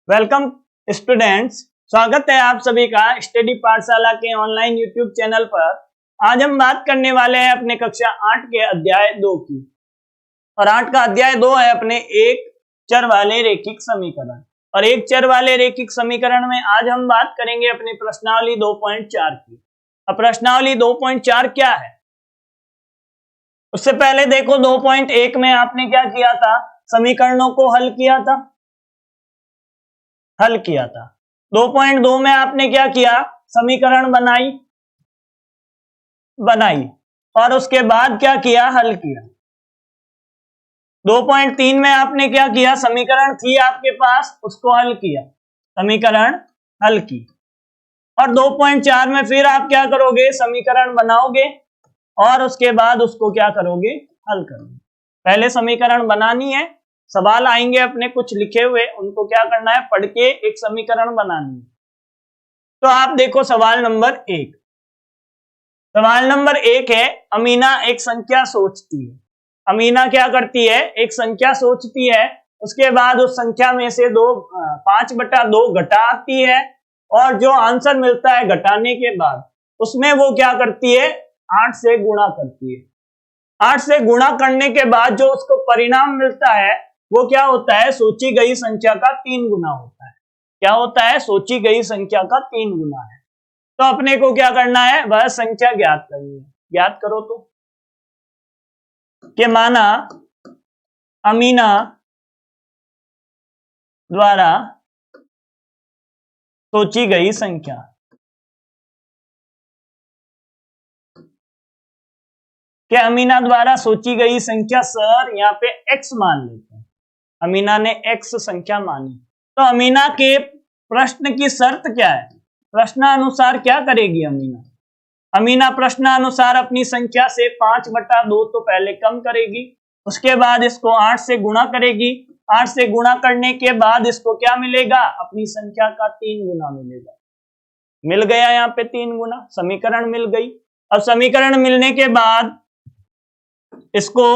Welcome students, स्वागत है आप सभी का स्टडी पाठशाला के ऑनलाइन यूट्यूब चैनल पर। आज हम बात करने वाले हैं अपने कक्षा 8 के अध्याय 2 की। और 8 का अध्याय 2 है अपने एक चर वाले रैखिक समीकरण। और एक चर वाले रैखिक समीकरण में आज हम बात करेंगे अपनी प्रश्नावली 2.4 की। अब प्रश्नावली 2.4 क्या है? उससे पहले देखो 2.1 में आपने क्या किया था? समीकरणों को हल किया था। 2.2 में आपने क्या किया? समीकरण बनाई और उसके बाद क्या किया? हल किया। 2.3 में आपने क्या किया? समीकरण थी आपके पास, उसको हल किया, समीकरण हल की। और 2.4 में फिर आप क्या करोगे? समीकरण बनाओगे और उसके बाद उसको क्या करोगे? हल करोगे। पहले समीकरण बनानी है, सवाल आएंगे अपने कुछ लिखे हुए, उनको क्या करना है? पढ़ के एक समीकरण बनानी है। तो आप देखो सवाल नंबर 1। सवाल नंबर 1 है, अमीना एक संख्या सोचती है। अमीना क्या करती है? एक संख्या सोचती है, उसके बाद उस संख्या में से 5/2 घटाती है और जो आंसर मिलता है घटाने के बाद उसमें वो क्या करती है? 8 से गुणा करती है। 8 से गुणा करने के बाद जो उसको परिणाम मिलता है वो क्या होता है? सोची गई संख्या का 3 गुना होता है। क्या होता है? सोची गई संख्या का 3 गुना है। तो अपने को क्या करना है? वह संख्या ज्ञात करनी है। ज्ञात करो तो कि माना अमीना द्वारा सोची गई संख्या अमीना द्वारा सोची गई संख्या, सर यहाँ पे x मान लेते हैं। अमीना ने x संख्या मानी, तो अमीना के प्रश्न की शर्त क्या है? प्रश्नानुसार क्या करेगी अमीना प्रश्नानुसार अपनी संख्या से 5/2 तो पहले कम करेगी, उसके बाद इसको 8 से गुणा करेगी। 8 से गुणा करने के बाद इसको क्या मिलेगा? अपनी संख्या का 3 गुना मिलेगा। मिल गया यहाँ पे 3 गुना, समीकरण मिल गई। अब समीकरण मिलने के बाद इसको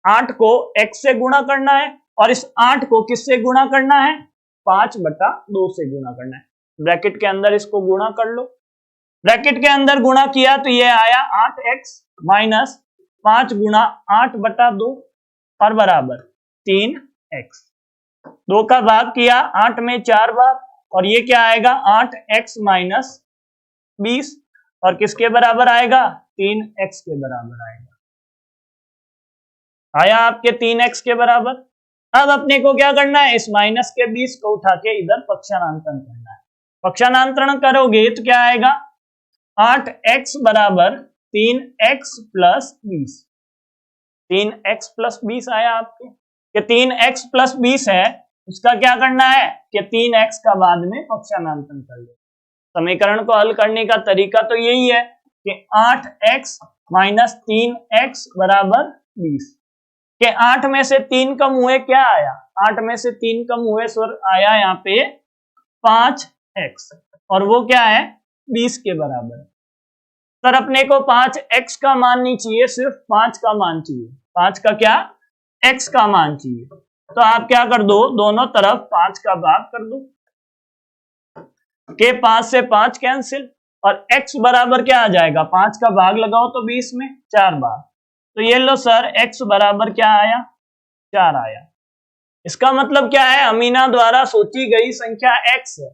8 को x से गुणा करना है और इस 8 को किससे गुणा करना है? 5/2 से गुणा करना है। ब्रैकेट के अंदर इसको गुणा कर लो। ब्रैकेट के अंदर गुणा किया तो ये आया 8x माइनस 5 गुणा 8/2 और बराबर 3x। 2 का भाग किया 8 में 4 बार और ये क्या आएगा? 8x माइनस 20 और किसके बराबर आएगा? 3x के बराबर आएगा। आया आपके 3x के बराबर। अब अपने को क्या करना है? इस माइनस के 20 को उठा के इधर पक्षांतरण करना है। पक्षांतरण करोगे तो क्या आएगा? 8x बराबर 3x प्लस 20। 3x प्लस 20 आया आपके कि 3x प्लस 20 है, उसका क्या करना है? कि 3x का बाद में पक्षांतरण कर लो। समीकरण को हल करने का तरीका तो यही है कि 8x माइनस 3x बराबर 20 के 8 में से 3 कम हुए, क्या आया? 8 में से 3 कम हुए सर, आया यहाँ पे 5x और वो क्या है? 20 के बराबर। सर अपने को 5x का मान नहीं चाहिए, सिर्फ 5 का मान चाहिए। 5 का क्या? x का मान चाहिए। तो आप क्या कर दो? दोनों तरफ 5 का भाग कर दो के 5 से 5 कैंसिल और x बराबर क्या आ जाएगा? 5 का भाग लगाओ तो 20 में 4 बार, तो ये लो सर x बराबर क्या आया? 4 आया। इसका मतलब क्या है? अमीना द्वारा सोची गई संख्या x है,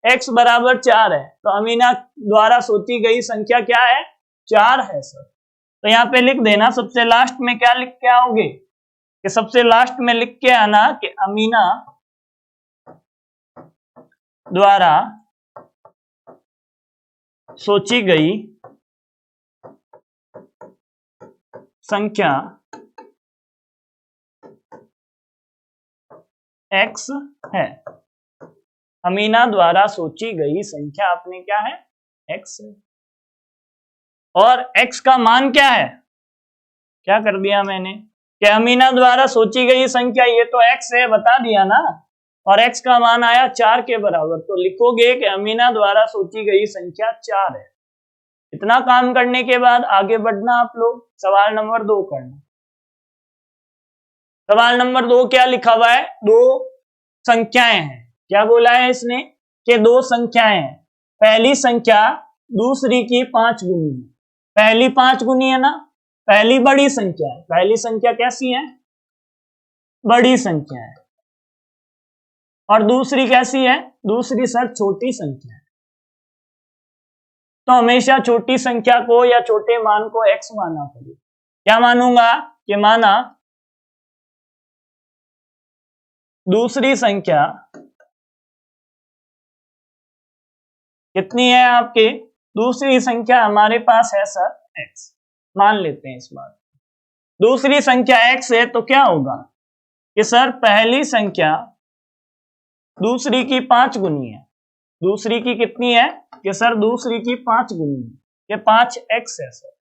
x बराबर 4 है, तो अमीना द्वारा सोची गई संख्या क्या है? 4 है सर। तो यहाँ पे लिख देना, सबसे लास्ट में क्या लिख के आओगे? कि सबसे लास्ट में लिख के आना कि अमीना द्वारा सोची गई संख्या x है। अमीना द्वारा सोची गई संख्या अपने क्या है? x है। और x का मान क्या है? क्या कर दिया मैंने कि अमीना द्वारा सोची गई संख्या ये तो x है, बता दिया ना, और x का मान आया 4 के बराबर। तो लिखोगे कि अमीना द्वारा सोची गई संख्या 4 है। इतना काम करने के बाद आगे बढ़ना आप लोग, सवाल नंबर 2 करना। सवाल नंबर 2 क्या लिखा हुआ है? 2 संख्याएं हैं, क्या बोला है इसने कि दो संख्याएं हैं, पहली संख्या दूसरी की 5 गुनी है। पहली 5 गुनी है ना, पहली बड़ी संख्या है। पहली संख्या कैसी है? बड़ी संख्या है। और दूसरी कैसी है? दूसरी सर छोटी संख्या है। तो हमेशा छोटी संख्या को या छोटे मान को x माना करो। क्या मानूंगा कि माना दूसरी संख्या कितनी है आपके? दूसरी संख्या हमारे पास है सर x, मान लेते हैं इस बात। दूसरी संख्या x है तो क्या होगा कि सर पहली संख्या दूसरी की 5 गुनी है। दूसरी की कितनी है कि सर दूसरी की 5 गुनी है, ये 5x है सर।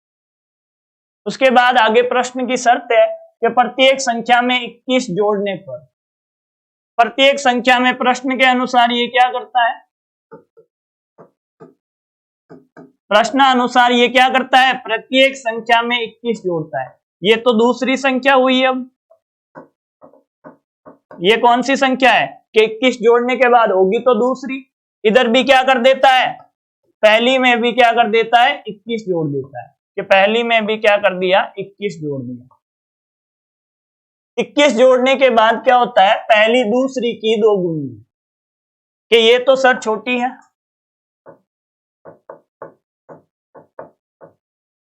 उसके बाद आगे प्रश्न की शर्त है कि प्रत्येक संख्या में 21 जोड़ने पर, प्रत्येक संख्या में प्रश्न के अनुसार ये क्या करता है? प्रश्न अनुसार ये क्या करता है? प्रत्येक संख्या में 21 जोड़ता है। ये तो दूसरी संख्या हुई। अब ये कौन सी संख्या है कि 21 जोड़ने के बाद होगी तो दूसरी। इधर भी क्या कर देता है? पहली में भी क्या कर देता है? 21 जोड़ देता है कि पहली में भी क्या कर दिया? 21 जोड़ दिया। 21 जोड़ने के बाद क्या होता है? पहली दूसरी की 2 गुनी कि ये तो सर छोटी है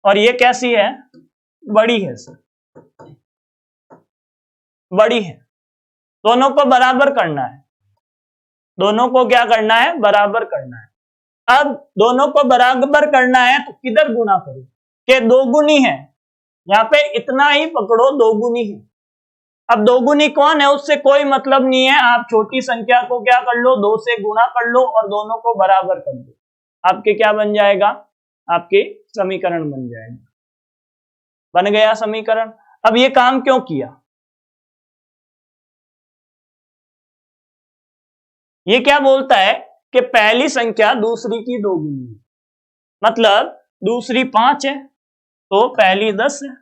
और ये कैसी है? बड़ी है सर, बड़ी है। दोनों को बराबर करना है। दोनों को क्या करना है? बराबर करना है। अब दोनों को बराबर करना है तो किधर गुना करो कि 2 गुनी है। यहां पे इतना ही पकड़ो, 2 गुनी है। अब 2 गुनी कौन है उससे कोई मतलब नहीं है। आप छोटी संख्या को क्या कर लो? 2 से गुना कर लो और दोनों को बराबर कर दो। आपके क्या बन जाएगा? आपके समीकरण बन जाएगा। बन गया समीकरण। अब ये काम क्यों किया? ये क्या बोलता है कि पहली संख्या दूसरी की 2 गुनी है, मतलब दूसरी 5 है तो पहली 10 है।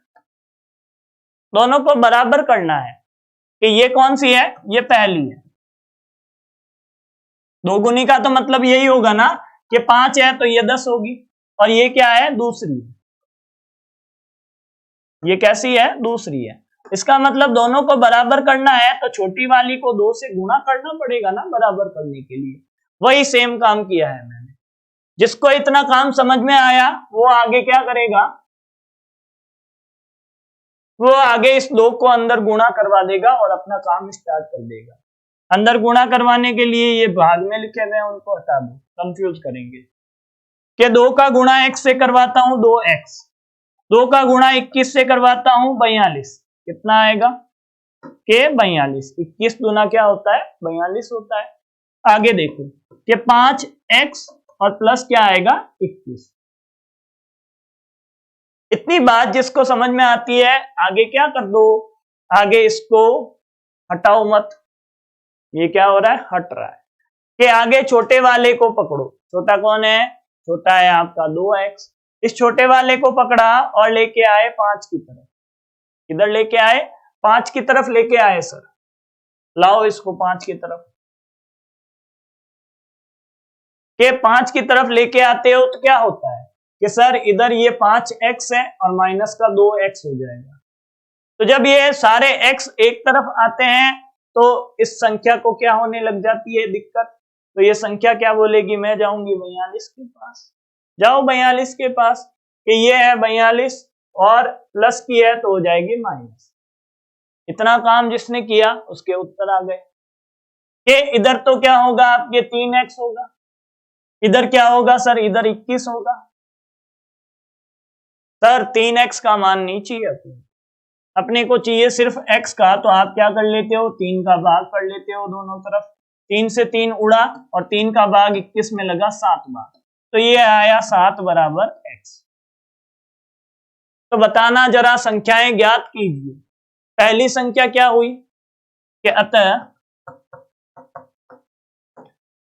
दोनों को बराबर करना है कि ये कौन सी है? ये पहली है। 2 गुनी का तो मतलब यही होगा ना कि 5 है तो ये 10 होगी। और ये क्या है? दूसरी। ये कैसी है? दूसरी है। इसका मतलब दोनों को बराबर करना है तो छोटी वाली को 2 से गुणा करना पड़ेगा ना बराबर करने के लिए। वही सेम काम किया है मैंने। जिसको इतना काम समझ में आया वो आगे क्या करेगा? वो आगे इस 2 को अंदर गुणा करवा देगा और अपना काम स्टार्ट कर देगा। अंदर गुणा करवाने के लिए ये भाग में लिखे हुए हैं, उनको हटा दो, कंफ्यूज करेंगे। कि 2 का गुणा x से करवाता हूं 2x, 2 का गुणा 21 से करवाता हूं 42। कितना आएगा? के 42। 21 दूना क्या होता है? 42 होता है। आगे देखो कि 5x और प्लस क्या आएगा? 21। इतनी बात जिसको समझ में आती है आगे क्या कर दो? आगे इसको हटाओ मत। ये क्या हो रहा है? हट रहा है। कि आगे छोटे वाले को पकड़ो। छोटा कौन है? छोटा है आपका 2x। इस छोटे वाले को पकड़ा और लेके आए 5 की तरफ। इधर लेके आए 5 की तरफ लेके आए सर। लाओ इसको 5 की तरफ। के 5 की तरफ लेके आते हो तो क्या होता है कि सर इधर ये 5x है और माइनस का 2x हो जाएगा। तो जब ये सारे x एक तरफ आते हैं तो इस संख्या को क्या होने लग जाती है? दिक्कत। तो ये संख्या क्या बोलेगी? मैं जाऊंगी 42 के पास। जाओ 42 के पास कि ये है 42 और प्लस की है तो हो जाएगी माइनस। इतना काम जिसने किया उसके उत्तर आ गए। कि इधर तो क्या होगा? आपके 3x होगा। इधर क्या होगा सर? इधर 21 होगा। सर 3x का मान नहीं चाहिए अपने को चाहिए सिर्फ x का। तो आप क्या कर लेते हो? 3 का भाग कर लेते हो दोनों तरफ। 3 से 3 उड़ा और 3 का भाग 21 में लगा 7 बार, तो ये आया 7 बराबर x। तो बताना जरा, संख्याएं ज्ञात कीजिए। पहली संख्या क्या हुई कि अतः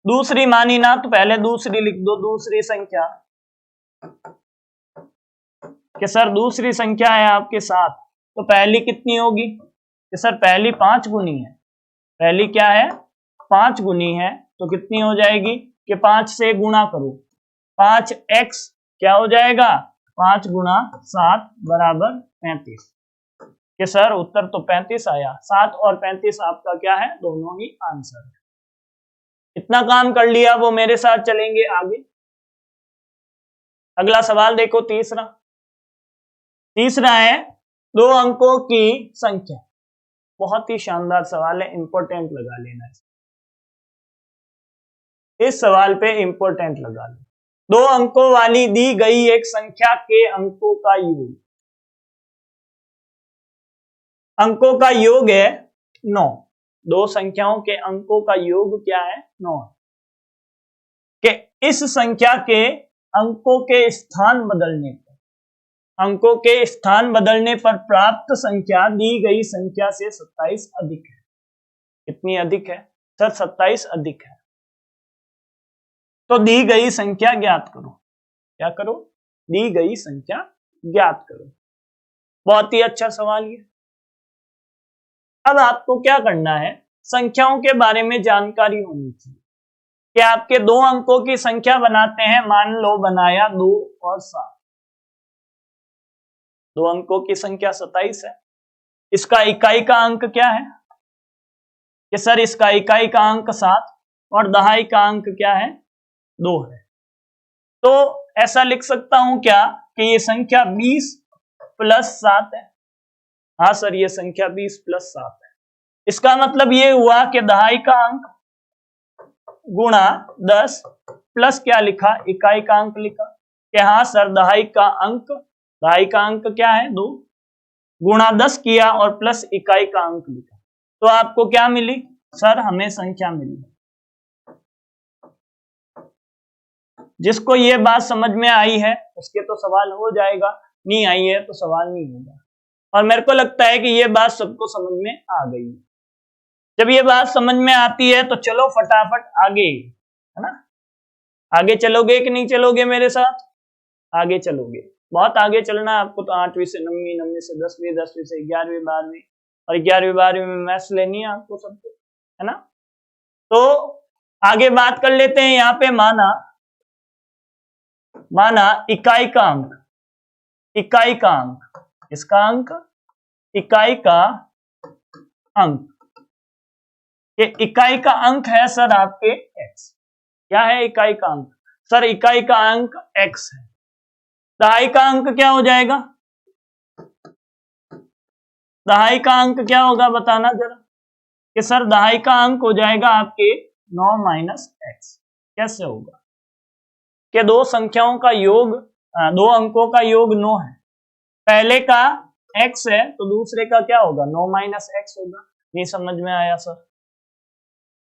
दूसरी मानी ना, तो पहले दूसरी लिख दो। दूसरी संख्या कि सर दूसरी संख्या है आपके 7, तो पहली कितनी होगी कि सर पहली 5 गुनी है। पहली क्या है? 5 गुनी है तो कितनी हो जाएगी कि 5 से गुणा करो, 5x क्या हो जाएगा 5 गुणा 7 बराबर 35। कि सर उत्तर तो 35 आया, 7 और 35 आपका क्या है, दोनों ही आंसर है। इतना काम कर लिया, वो मेरे साथ चलेंगे आगे। अगला सवाल देखो, तीसरा है 2 अंकों की संख्या। बहुत ही शानदार सवाल है, इंपॉर्टेंट लगा लेना इस सवाल पे इंपॉर्टेंट लगा लो। 2 अंकों वाली दी गई एक संख्या के अंकों का योग, अंकों का योग है 9। 2 संख्याओं के अंकों का योग क्या है 9। कि इस संख्या के अंकों के स्थान बदलने पर, अंकों के स्थान बदलने पर प्राप्त संख्या दी गई संख्या से 27 अधिक है। कितनी अधिक है सर, 27 अधिक है। तो दी गई संख्या ज्ञात करो। क्या करो, दी गई संख्या ज्ञात करो। बहुत ही अच्छा सवाल ये। अब आपको क्या करना है, संख्याओं के बारे में जानकारी होनी चाहिए कि आपके 2 अंकों की संख्या बनाते हैं, मान लो बनाया 2 और 7, 2 अंकों की संख्या 27 है। इसका इकाई का अंक क्या है कि सर इसका इकाई का अंक 7 और दहाई का अंक क्या है 2 है। तो ऐसा लिख सकता हूं क्या कि ये संख्या 20 प्लस 7 है। हाँ सर, ये संख्या 20 प्लस 7 है। इसका मतलब ये हुआ कि दहाई का अंक गुणा 10 प्लस क्या लिखा, इकाई का अंक लिखा कि हाँ सर दहाई का अंक क्या है 2, गुणा 10 किया और प्लस इकाई का अंक लिखा। तो आपको क्या मिली सर, हमें संख्या मिली। जिसको ये बात समझ में आई है उसके तो सवाल हो जाएगा, नहीं आई है तो सवाल नहीं होगा। और मेरे को लगता है कि ये बात सबको समझ में आ गई है। जब ये बात समझ में आती है तो चलो फटाफट आगे, है ना। आगे चलोगे कि नहीं चलोगे मेरे साथ, आगे चलोगे। बहुत आगे चलना है आपको। तो 8वीं से 9वीं, 9वीं से 10वीं, 10वीं से 11वीं, 12वीं और 11वीं 12वीं में मैथ्स लेनी है आपको सबको, है ना। तो आगे बात कर लेते हैं। यहाँ पे माना इकाई का अंक, इसका अंक, इकाई का अंक, ये इकाई का अंक है सर आपके x। क्या है इकाई का अंक सर, इकाई का अंक x है। दहाई का अंक क्या हो जाएगा, दहाई का अंक क्या होगा बताना जरा कि सर दहाई का अंक हो जाएगा आपके 9 माइनस x। कैसे होगा कि 2 संख्याओं का योग, 2 अंकों का योग 9 है, पहले का x है तो दूसरे का क्या होगा 9 माइनस x होगा। नहीं समझ में आया सर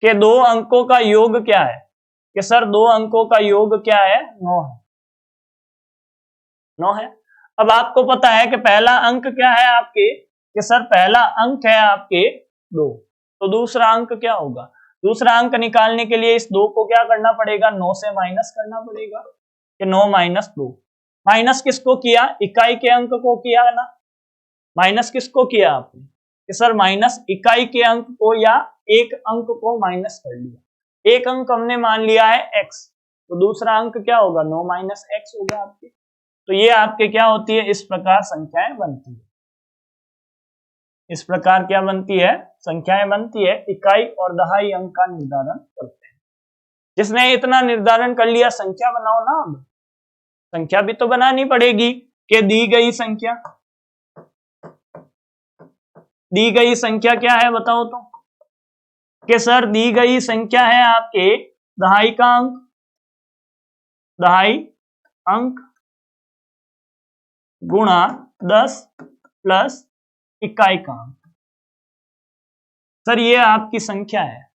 कि 2 अंकों का योग क्या है, कि सर 2 अंकों का योग क्या है 9 है, 9 है। अब आपको पता है कि पहला अंक क्या है आपके, कि सर पहला अंक है आपके 2, तो दूसरा अंक क्या होगा, दूसरा अंक निकालने के लिए इस 2 को क्या करना पड़ेगा 9 से माइनस करना पड़ेगा कि 9 माइनस 2। माइनस किसको किया, इकाई के अंक को किया ना, माइनस किसको किया आपने कि सर माइनस इकाई के अंक को या एक अंक को माइनस कर लिया। एक अंक हमने मान लिया है x, तो दूसरा अंक क्या होगा 9 माइनस x होगा आपके। तो ये आपके क्या होती है, इस प्रकार संख्याएं बनती है। इस प्रकार क्या बनती है, संख्याएं बनती है। इकाई और दहाई अंक का निर्धारण करते हैं। जिसने इतना निर्धारण कर लिया, संख्या बनाओ ना। अब संख्या भी तो बनानी पड़ेगी कि दी गई संख्या क्या है बताओ तो, कि सर दी गई संख्या है आपके दहाई का अंक गुणा 10 प्लस इकाई का अंक। सर ये आपकी संख्या है।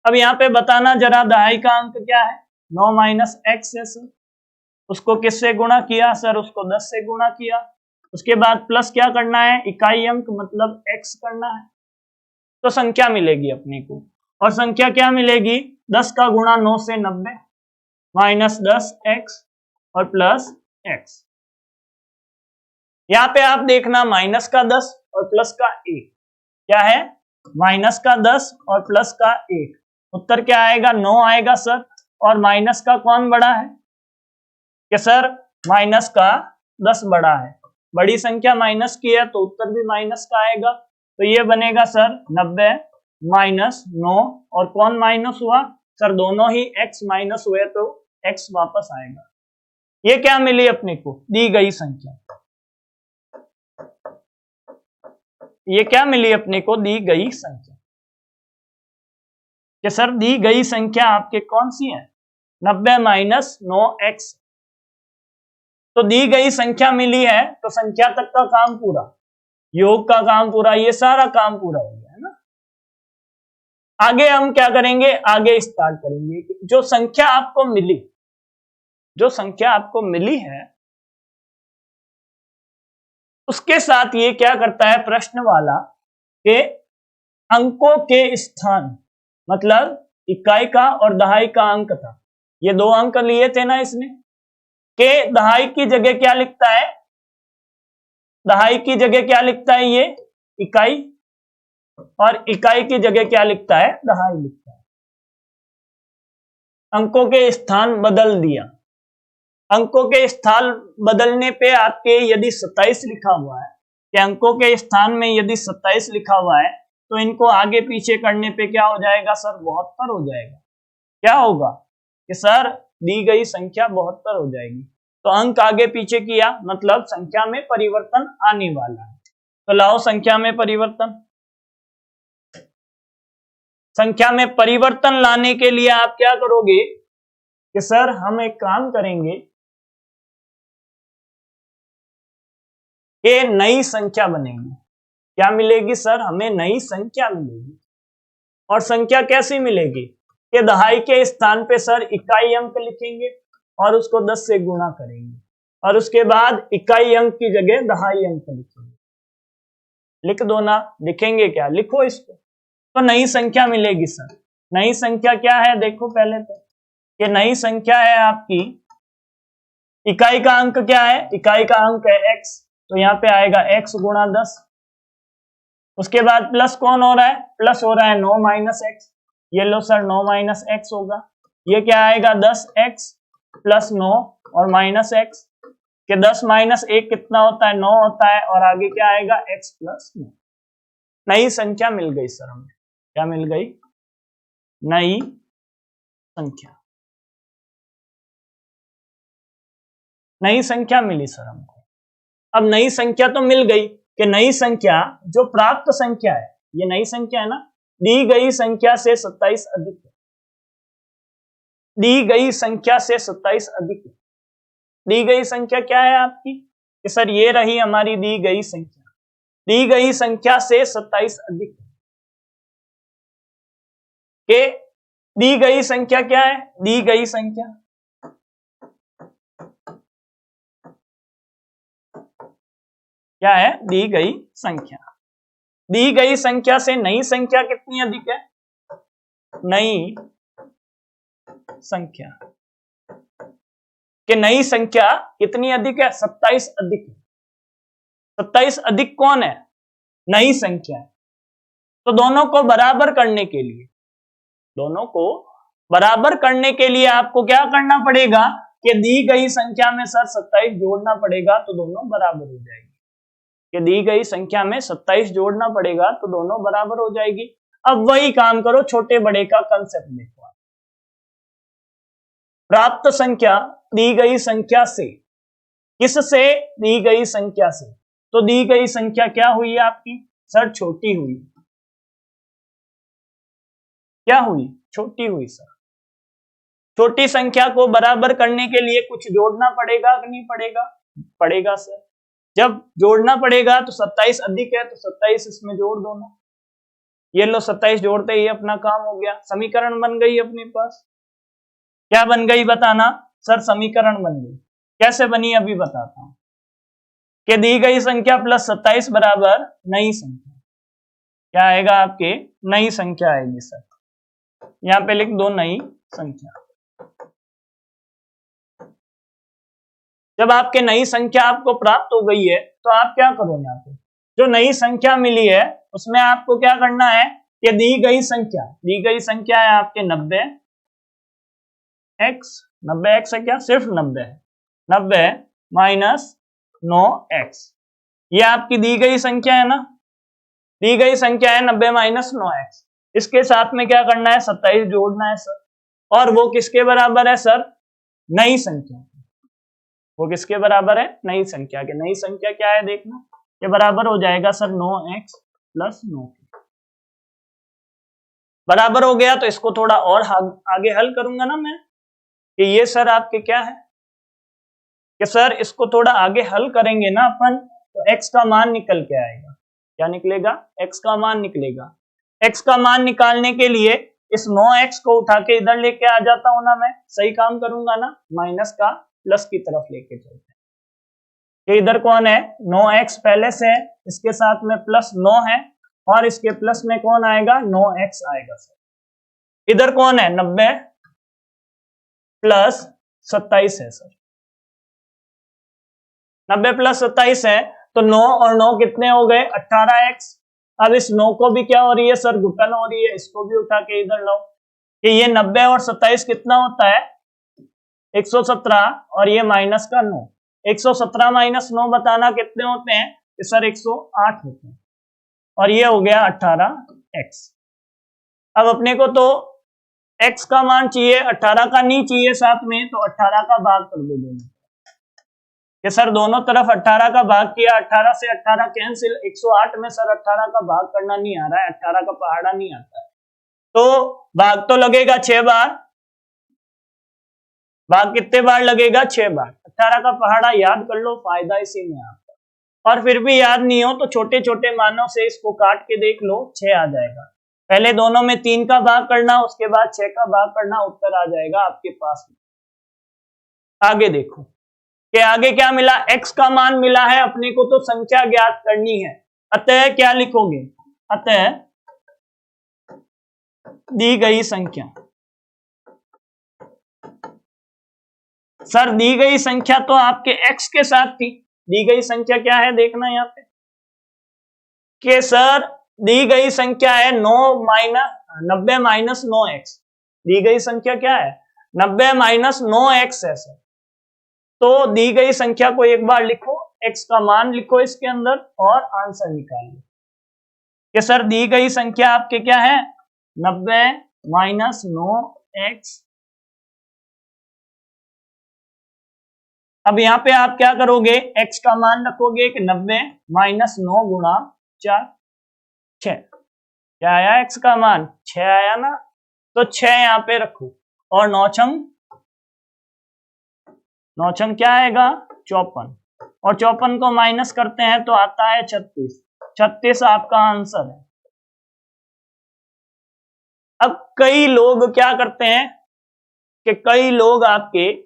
अब यहां पे बताना जरा दहाई का अंक क्या है 9 माइनस x है सर, उसको किससे गुणा किया सर, उसको 10 से गुणा किया। उसके बाद प्लस क्या करना है, इकाई अंक मतलब x करना है, तो संख्या मिलेगी अपने को। और संख्या क्या मिलेगी, 10 का गुणा 9 से 90 माइनस 10x और प्लस x। यहां पे आप देखना माइनस का 10 और प्लस का 1 क्या है, माइनस का 10 और प्लस का 1, उत्तर क्या आएगा? 9 आएगा सर। और माइनस का कौन बड़ा है? कि सर माइनस का 10 बड़ा है। बड़ी संख्या माइनस की है तो उत्तर भी माइनस का आएगा। तो ये बनेगा सर 90 माइनस 9। और कौन माइनस हुआ? सर दोनों ही x माइनस हुए तो x वापस आएगा। ये क्या मिली अपने को? दी गई संख्या। ये क्या मिली अपने को? दी गई संख्या। कि सर दी गई संख्या आपके कौन सी है? 90 माइनस 9x। तो दी गई संख्या मिली है तो संख्या तक का काम पूरा, योग का काम पूरा, ये सारा काम पूरा हो गया है ना। आगे हम क्या करेंगे? आगे स्टार्ट करेंगे। जो संख्या आपको मिली, जो संख्या आपको मिली है उसके साथ ये क्या करता है प्रश्न वाला के अंकों के स्थान, मतलब इकाई का और दहाई का अंक था, ये दो अंक लिए थे ना इसने, के दहाई की जगह क्या लिखता है? दहाई की जगह क्या लिखता है? ये इकाई। और इकाई की जगह क्या लिखता है? दहाई लिखता है। अंकों के स्थान बदल दिया। अंकों के स्थान बदलने पे आपके यदि 27 लिखा हुआ है, कि अंकों के स्थान में यदि 27 लिखा हुआ है तो इनको आगे पीछे करने पे क्या हो जाएगा सर? 72 हो जाएगा। क्या होगा? कि सर दी गई संख्या 72 हो जाएगी। तो अंक आगे पीछे किया मतलब संख्या में परिवर्तन आने वाला है। तो लाओ संख्या में परिवर्तन। संख्या में परिवर्तन लाने के लिए आप क्या करोगे? कि सर हम एक काम करेंगे कि नई संख्या बनेगी। क्या मिलेगी सर? हमें नई संख्या मिलेगी। और संख्या कैसी मिलेगी? कि दहाई के स्थान पे सर इकाई अंक लिखेंगे और उसको 10 से गुणा करेंगे और उसके बाद इकाई अंक की जगह दहाई अंक लिखेंगे। लिख दो ना। लिखेंगे क्या? लिखो इसको। तो नई संख्या मिलेगी सर। नई संख्या क्या है? देखो पहले तो कि नई संख्या है आपकी, इकाई का अंक क्या है? इकाई का अंक है x, तो यहाँ पे आएगा x गुणा 10। उसके बाद प्लस कौन हो रहा है? प्लस हो रहा है 9 माइनस एक्स। ये लो सर 9 माइनस एक्स होगा। ये क्या आएगा? 10x प्लस 9 और माइनस एक्स, कि 10 माइनस 1 कितना होता है? 9 होता है। और आगे क्या आएगा? x plus 9। नई संख्या मिल गई सर हमें। क्या मिल गई? नई संख्या। नई संख्या मिली सर हमको। अब नई संख्या तो मिल गई, कि नई संख्या जो प्राप्त संख्या है, ये नई संख्या है ना, दी गई संख्या से 27 अधिक है। दी गई संख्या से 27 अधिक है। दी गई संख्या क्या है आपकी? कि सर ये रही हमारी दी गई संख्या। दी गई संख्या से 27 अधिक है। कि दी गई संख्या क्या है? दी गई संख्या क्या है? दी गई संख्या। दी गई संख्या से नई संख्या कितनी अधिक है? नई संख्या। कि नई संख्या कितनी अधिक है? 27 अधिक है। 27 अधिक कौन है? नई संख्या है। तो दोनों को बराबर करने के लिए, दोनों को बराबर करने के लिए आपको क्या करना पड़ेगा? कि दी गई संख्या में सर 27 जोड़ना पड़ेगा तो दोनों बराबर हो जाएगी। कि दी गई संख्या में 27 जोड़ना पड़ेगा तो दोनों बराबर हो जाएगी। अब वही काम करो, छोटे बड़े का कंसेप्ट देखो। प्राप्त संख्या दी गई संख्या से, किससे? दी गई संख्या से। तो दी गई संख्या क्या हुई आपकी? सर छोटी हुई। क्या हुई? छोटी हुई सर। छोटी संख्या को बराबर करने के लिए कुछ जोड़ना पड़ेगा कि नहीं पड़ेगा? पड़ेगा सर। जब जोड़ना पड़ेगा तो 27 अधिक है तो 27 इसमें जोड़ दो ना। ये लो 27 जोड़ते ही अपना काम हो गया। समीकरण बन गई अपने पास। क्या बन गई बताना? सर समीकरण बन गई। कैसे बनी अभी बताता हूं। कि दी गई संख्या प्लस 27 बराबर नई संख्या। क्या आएगा आपके? नई संख्या आएगी सर। यहां पे लिख दो नई संख्या। जब आपके नई संख्या आपको प्राप्त हो गई है तो आप क्या करो? यहाँ पे जो नई संख्या मिली है उसमें आपको क्या करना है? कि दी गई संख्या है आपके 90x है क्या, सिर्फ 90 माइनस 9x, ये आपकी दी गई संख्या है ना, दी गई संख्या है 90 माइनस 9x। इसके साथ में क्या करना है, 27 जोड़ना है सर, और वो किसके बराबर है सर, नई संख्या, वो किसके बराबर है, नई संख्या के। नई संख्या क्या है देखना, ये बराबर हो जाएगा सर 9x प्लस 9 बराबर हो गया। तो इसको थोड़ा और आगे हल करूंगा ना मैं, कि ये सर आपके क्या है, कि सर इसको थोड़ा आगे हल करेंगे ना अपन, तो x का मान निकल के आएगा, क्या निकलेगा, x का मान निकलेगा। x का मान निकालने के लिए इस 9x को उठा के इधर लेके आ जाता हूं ना, मैं सही काम करूंगा ना, माइनस का प्लस की तरफ लेके चलते हैं। कि इधर कौन है, 9x पहले से है, इसके साथ में प्लस 9 है, और इसके प्लस में कौन आएगा, 9x आएगा सर। इधर कौन है, 90 प्लस 27 है सर, 90 प्लस 27 है, तो 9 और 9 कितने हो गए, 18x। अब इस 9 को भी क्या हो रही है सर, घुटन हो रही है, इसको भी उठा के इधर लाओ, कि ये 90 और 27 कितना होता है, 117, और ये माइनस का 9, 117 माइनस 9 बताना कितने होते हैं, कि सर 108 होते हैं, और ये हो गया 18x। अब अपने को तो x का मान चाहिए, 18 का नहीं चाहिए साथ में, तो 18 का भाग कर दो दोनों, कि सर दोनों तरफ 18 का भाग किया, 18 से 18 कैंसिल, 108 में सर 18 का भाग करना नहीं आ रहा है, 18 का पहाड़ा नहीं आता है, तो भाग तो लगेगा 6 बार, भाग कितने बार लगेगा, 6 बार। 18 का पहाड़ा याद कर लो, फायदा इसी में आपका। और फिर भी याद नहीं हो तो छोटे छोटे मानों से इसको काट के देख लो, 6 आ जाएगा। पहले दोनों में 3 का भाग करना, उसके बाद 6 का भाग करना, उत्तर आ जाएगा आपके पास में। आगे देखो कि आगे क्या मिला, x का मान मिला है अपने को, तो संख्या ज्ञात करनी है। अतः क्या लिखोगे, अतः दी गई संख्या, सर दी गई संख्या तो आपके x के साथ थी, दी गई संख्या क्या है देखना यहाँ पे, कि सर दी गई संख्या है 90 माइनस 9x, दी गई संख्या क्या है, 90 माइनस 9x है सर। तो दी गई संख्या को एक बार लिखो, x का मान लिखो इसके अंदर, और आंसर निकाल लो, कि सर दी गई संख्या आपके क्या है, 90 माइनस 9x। अब यहां पे आप क्या करोगे, x का मान रखोगे कि 90 माइनस 9 गुणा 4, 6, क्या आया x का मान, 6 आया ना, तो 6 यहां पे रखो, और 9 छंग क्या आएगा, 54, और 54 को माइनस करते हैं तो आता है 36, 36 आपका आंसर है। अब कई लोग क्या करते हैं कि कई लोग आपके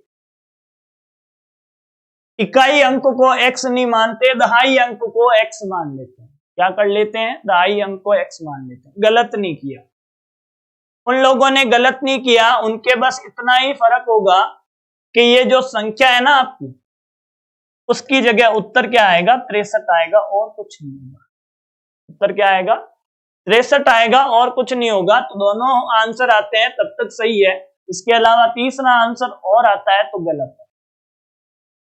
इकाई अंक को x नहीं मानते, दहाई अंक को x मान लेते हैं। क्या कर लेते हैं, दहाई अंक को x मान लेते हैं। गलत नहीं किया उन लोगों ने, गलत नहीं किया, उनके बस इतना ही फर्क होगा कि ये जो संख्या है ना आपकी, उसकी जगह उत्तर क्या आएगा, 63 आएगा, और कुछ नहीं होगा। उत्तर क्या आएगा, 63 आएगा, और कुछ नहीं होगा। तो दोनों आंसर आते हैं तब तक सही है, इसके अलावा तीसरा आंसर और आता है तो गलत है।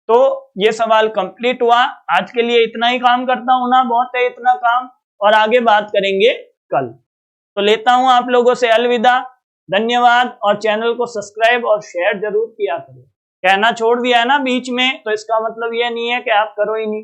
तो ये सवाल कंप्लीट हुआ। आज के लिए इतना ही काम करता हूं ना, बहुत है इतना काम, और आगे बात करेंगे कल। तो लेता हूं आप लोगों से अलविदा, धन्यवाद, और चैनल को सब्सक्राइब और शेयर जरूर किया करो। कहना छोड़ दिया है ना बीच में, तो इसका मतलब ये नहीं है कि आप करो ही नहीं।